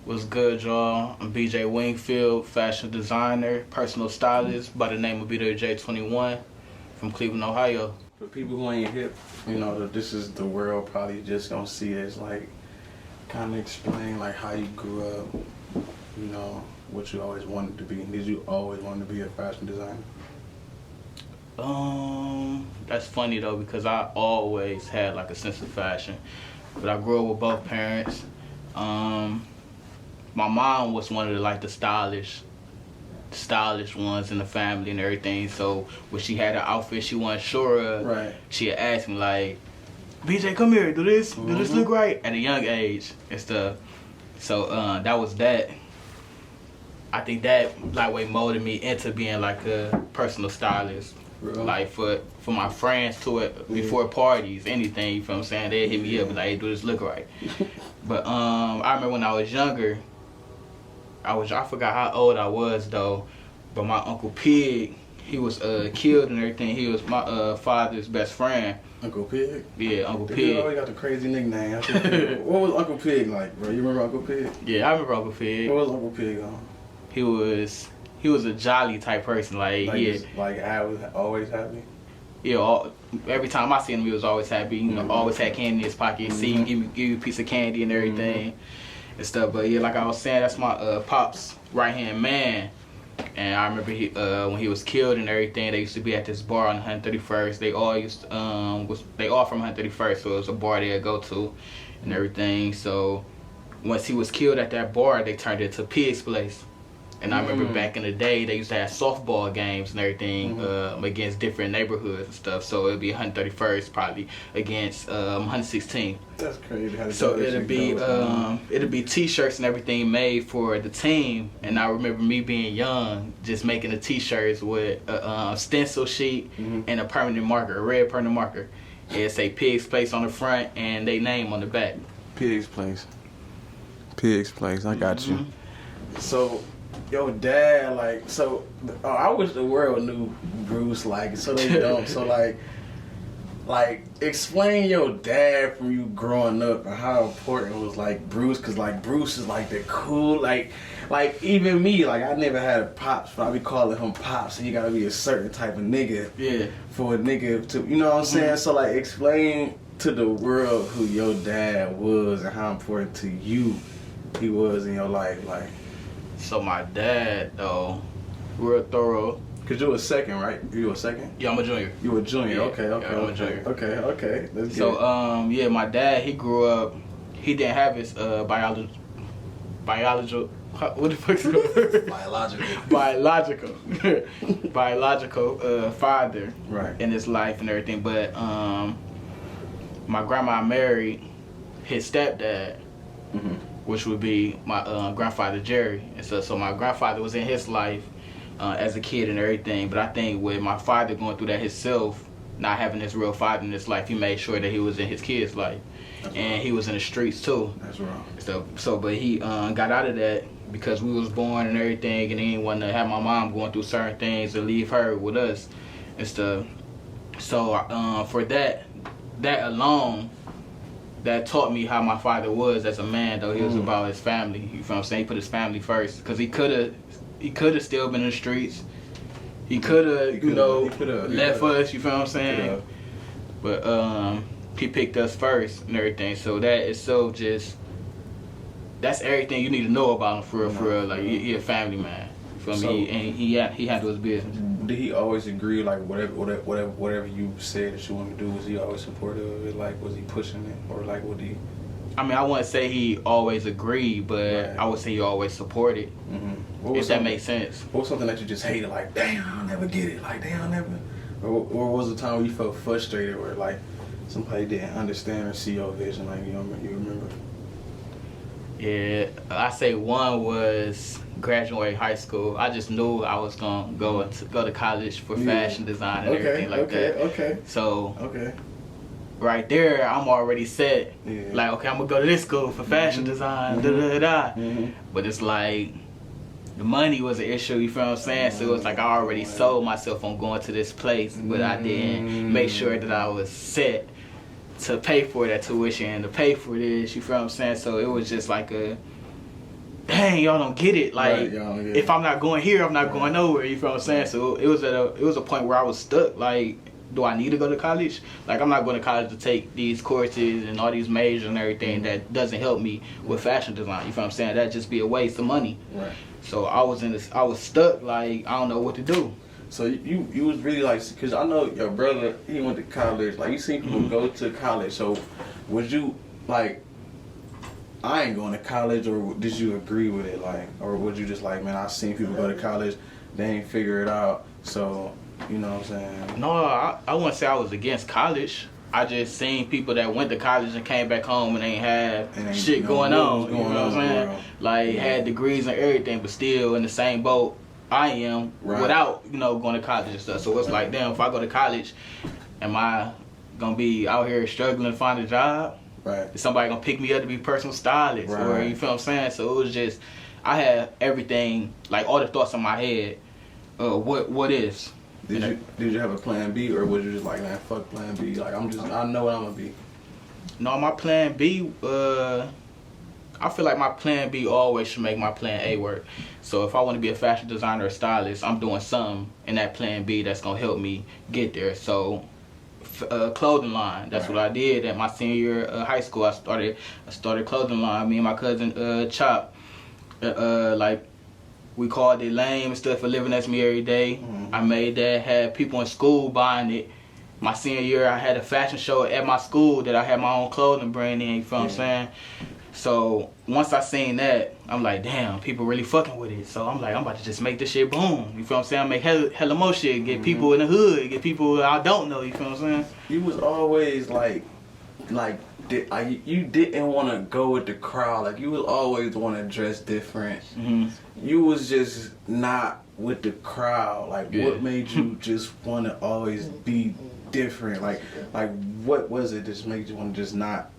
What's good, y'all? I'm BJ Wingfield, fashion designer, personal stylist by the name of BWJ21 from Cleveland, Ohio. For people who ain't hip, you know, this is the world probably just gonna see it as like, kind of explain like how you grew up, you know, what you always wanted to be. Did you always want to be a fashion designer? That's funny though, because I always had like a sense of fashion, but I grew up with both parents. My mom was one of the like the stylish ones in the family and everything. So when she had an outfit she wasn't sure of, Right. she had asked me like, BJ, come here, do this look right? At a young age and stuff. So that was that. I think that like way molded me into being like a personal stylist. Really? Like for my friends to it before parties, anything, you feel what I'm saying? They'd hit me up and like, hey, do this look right? But I remember when I was younger, I forgot how old I was though, but my Uncle Pig, he was killed and everything. He was my father's best friend. Uncle Pig? Yeah, Uncle Pig. Pig. You always got the crazy nickname. What was Uncle Pig like, bro? You remember Uncle Pig? Yeah, I remember Uncle Pig. What was Uncle Pig on? He was a jolly type person. Like I was always happy. Yeah, every time I seen him, he was always happy. You know, always had candy in his pocket. See him give you a piece of candy and everything and stuff. But yeah, like I was saying, that's my pop's right hand man. And I remember when he was killed and everything, they used to be at this bar on 131st. They all used to, they all from 131st, so it was a bar they'd go to and everything. So once he was killed at that bar, they turned it to Pig's Place. And I remember back in the day, they used to have softball games and everything against different neighborhoods and stuff. So it'd be 131st probably against 116th. That's crazy. So it'd be T-shirts and everything made for the team. And I remember me being young, just making the T-shirts with a stencil sheet and a permanent marker, a red permanent marker. It'd say Pig's Place on the front and they name on the back. Pig's Place. Pig's Place. I got you. So. Yo, dad, like, so, I wish the world knew Bruce, like, so they don't. So, like, explain your dad from you growing up and how important it was, like, Bruce, because, like, Bruce is, like, the cool, like, even me, like, I never had a pops, but I be calling him pops, and you gotta be a certain type of nigga. Yeah. For a nigga to, you know what I'm saying? So, like, explain to the world who your dad was and how important to you he was in your life, like. So my dad, though, real thorough. Cause you were second, right? You were second? Yeah, I'm a junior. You were a junior. Yeah, Okay. I'm a junior. Okay. Let's so, yeah, my dad, he grew up. He didn't have his biological. What the fuck's it called? biological father. Right. In his life and everything, but my grandma married his stepdad. Which would be my grandfather Jerry, and so my grandfather was in his life as a kid and everything. But I think with my father going through that himself, not having his real father in his life, he made sure that he was in his kid's life. That's and wrong. He was in the streets too. That's wrong. So but he got out of that because we was born and everything, and he didn't want to have my mom going through certain things and leave her with us and stuff. So for that alone. That taught me how my father was as a man, though. He was about his family. You feel what I'm saying? He put his family first, because he could have still been in the streets. He could have, left us. You feel what I'm saying? But he picked us first and everything. So that is so just. That's everything you need to know about him for real. Like he a family man. You feel me? And he handled his business. Did he always agree, like whatever you said that you wanted to do? Was he always supportive of it? Like, was he pushing it, or like would he? I mean, I wouldn't say he always agreed, but I would say he always supported. If that makes sense. What was something that you just hated? Like, damn, I'll never get it. Like, damn, I'll never. Or was the time where you felt frustrated, where like somebody didn't understand or see your vision? Like, you remember? Yeah, I say one was graduating high school. I just knew I was gonna go to college for fashion design and everything like that. Okay. So right there, I'm already set. Yeah. Like, okay, I'm gonna go to this school for fashion design. But it's like the money was an issue. You feel what I'm saying? So it was like I already sold myself on going to this place, but I didn't make sure that I was set to pay for that tuition and to pay for this. You feel what I'm saying? So it was just like a dang, y'all don't get it. Like, Right, y'all don't get if it. I'm not going here, I'm not going nowhere. You feel what I'm saying? So it was a point where I was stuck. Like, do I need to go to college? Like, I'm not going to college to take these courses and all these majors and everything that doesn't help me with fashion design. You feel what I'm saying? That'd just be a waste of money. Right. So I was stuck. Like, I don't know what to do. So you was really like, because I know your brother, he went to college. Like, you seen people go to college. So would you, like, I ain't going to college, or did you agree with it? Like, or would you just like, man, I seen people go to college, they ain't figure it out. So, you know what I'm saying? No, I wouldn't say I was against college. I just seen people that went to college and came back home and ain't have shit going on. You know what I'm saying? Like, had degrees and everything, but still in the same boat I am without, you know, going to college and stuff. So it's like, damn, if I go to college, am I gonna be out here struggling to find a job? Right. Is somebody gonna pick me up to be personal stylist? Right. Or, you feel what I'm saying? So it was just, I had everything, like all the thoughts in my head. What is? Did you have a plan B, or was you just like, man, fuck plan B? Like, I know what I'm gonna be. No, my plan B, I feel like my plan B always should make my plan A work. So if I want to be a fashion designer or stylist, I'm doing something in that plan B that's going to help me get there. So clothing line, that's what I did at my senior year of high school. I started clothing line. Me and my cousin Chop, like, we called it lame and stuff for living as me every day. I made that, had people in school buying it. My senior year, I had a fashion show at my school that I had my own clothing brand in, you feel what I'm saying? So once I seen that, I'm like, damn, people really fucking with it. So I'm like, I'm about to just make this shit boom. You feel what I'm saying? Make hella more shit, get people in the hood, get people I don't know, you feel what I'm saying? You was always like you didn't want to go with the crowd. Like, you was always want to dress different. You was just not with the crowd. Like, what made you just want to always be different? Like what was it that just made you want to just not?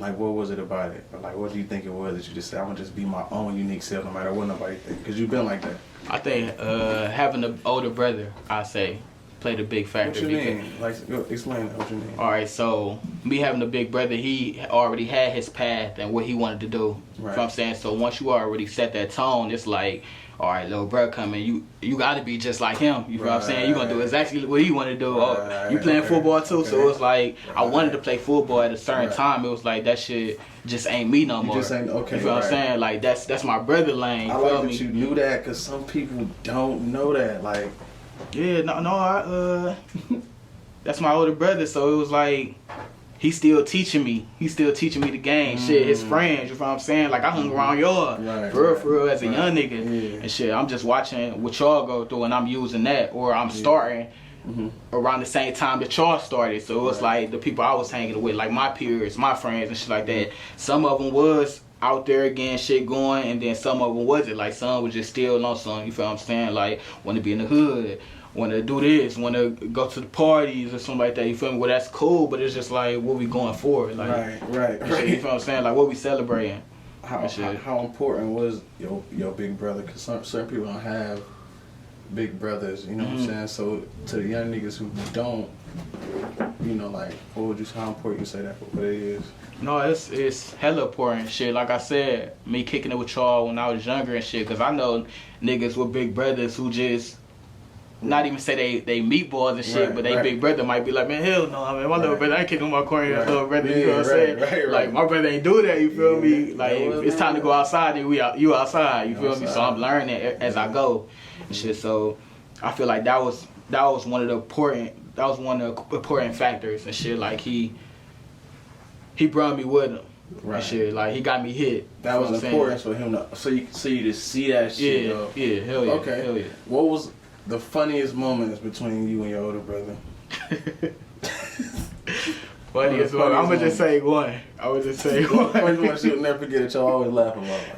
Like, what was it about it? Or like, what do you think it was that you just said, I'm gonna just be my own unique self no matter what nobody think? Because you've been like that. I think having an older brother, I say, played a big factor. What you mean? Like, explain that. What you mean? All right, so me having a big brother, he already had his path and what he wanted to do. Right. You know what I'm saying? So once you already set that tone, it's like, all right, little bro coming, you got to be just like him. You know what I'm saying? You going to do exactly what he want to do. You playing football too, so it's like, I wanted to play football at a certain time. It was like, that shit just ain't me no more. You just ain't, okay. You feel what I'm saying? Like, that's my brother lane. I like that you knew that, because some people don't know that. Like, yeah, that's my older brother, so it was like, he's still teaching me. He's still teaching me the game. Shit, his friends, you know what I'm saying? Like, I hung around y'all for real as a young nigga. And shit, I'm just watching what y'all go through and I'm using that. Or I'm starting around the same time that y'all started. So it was like the people I was hanging with, like my peers, my friends and shit like that. Some of them was out there getting shit going, and then some of them wasn't. Like, some was just still on some, you feel what I'm saying? Like, want to be in the hood, want to do this, want to go to the parties or something like that, you feel me? Well, that's cool, but it's just like, what we going for? Like, right. You feel what I'm saying? Like, what we celebrating? How important was your big brother? Because certain people don't have big brothers, you know what I'm saying? So to the young niggas who don't, you know, like, how important you say that, what it is? No, it's hella important shit. Like I said, me kicking it with y'all when I was younger and shit, because I know niggas with big brothers who just, not even say they meatballs and shit, but they big brother might be like, man, hell no, man, my little brother, I ain't kicking my corner, little brother, you know what I'm saying? Like, my brother ain't do that, you feel me? Like, if it's time to go outside, then you outside, you feel me? So I'm learning as I go and shit. So I feel like that was one of the important factors and shit. Like, he brought me with him. And shit, like, he got me hit. That was important for him to, so you to see that shit. Yeah, hell yeah. Okay. Hell yeah. What was the funniest moments between you and your older brother? Funniest one. I'm gonna just say one. Funniest one you'll never forget that y'all always laugh about. Like,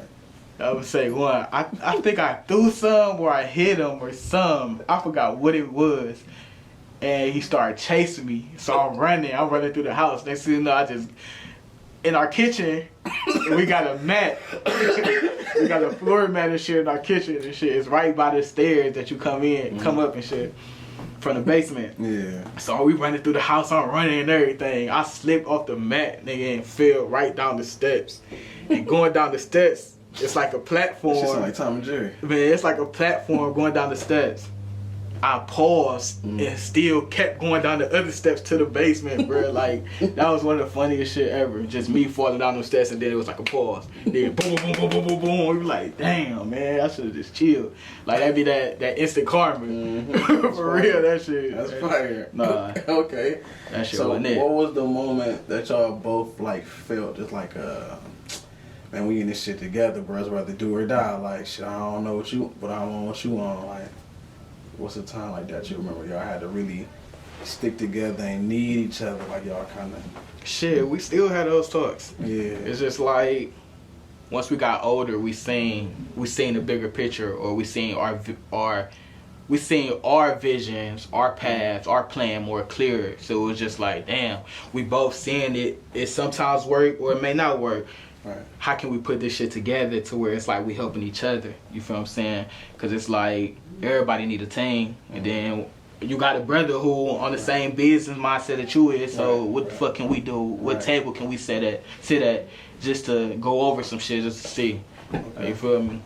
I would say one. I think I threw some or I hit him or some. I forgot what it was. And he started chasing me. So I'm running through the house. Next thing you know, I just, in our kitchen, we got a mat. We got a floor mat and shit in our kitchen and shit. It's right by the stairs that you come up and shit from the basement. Yeah. So we running through the house, I'm running and everything. I slipped off the mat, nigga, and fell right down the steps. And going down the steps, It's like a platform. Shit sound like Tom and Jerry. Man, it's like a platform going down the steps. I paused and still kept going down the other steps to the basement, bro. Like, that was one of the funniest shit ever. Just me falling down those steps, and then it was like a pause. Then boom, boom, boom, boom, boom, boom. We were like, damn, man, I should have just chilled. Like, that'd be that instant karma. For real, that shit. That's fire. Nah. Okay. That shit So wasn't it. what was the moment that y'all both like felt just like man, we in this shit together, bro. It's rather do or die. Like, shit, I don't know what you, but I don't know what you on. Like, what's a time like that you remember y'all had to really stick together and need each other? Like, y'all kind of. Shit, we still had those talks. Yeah. It's just like, once we got older, we seen the bigger picture, or we seen our visions, our paths, our plan more clearer. So it was just like, damn, we both seeing it. It sometimes work or it may not work. Right. How can we put this shit together to where it's like we helping each other? You feel what I'm saying? Because it's like everybody need a team, and then you got a brother who on the same business mindset that you is. So what the fuck can we do? What table can we sit at just to go over some shit just to see? Okay. You feel me?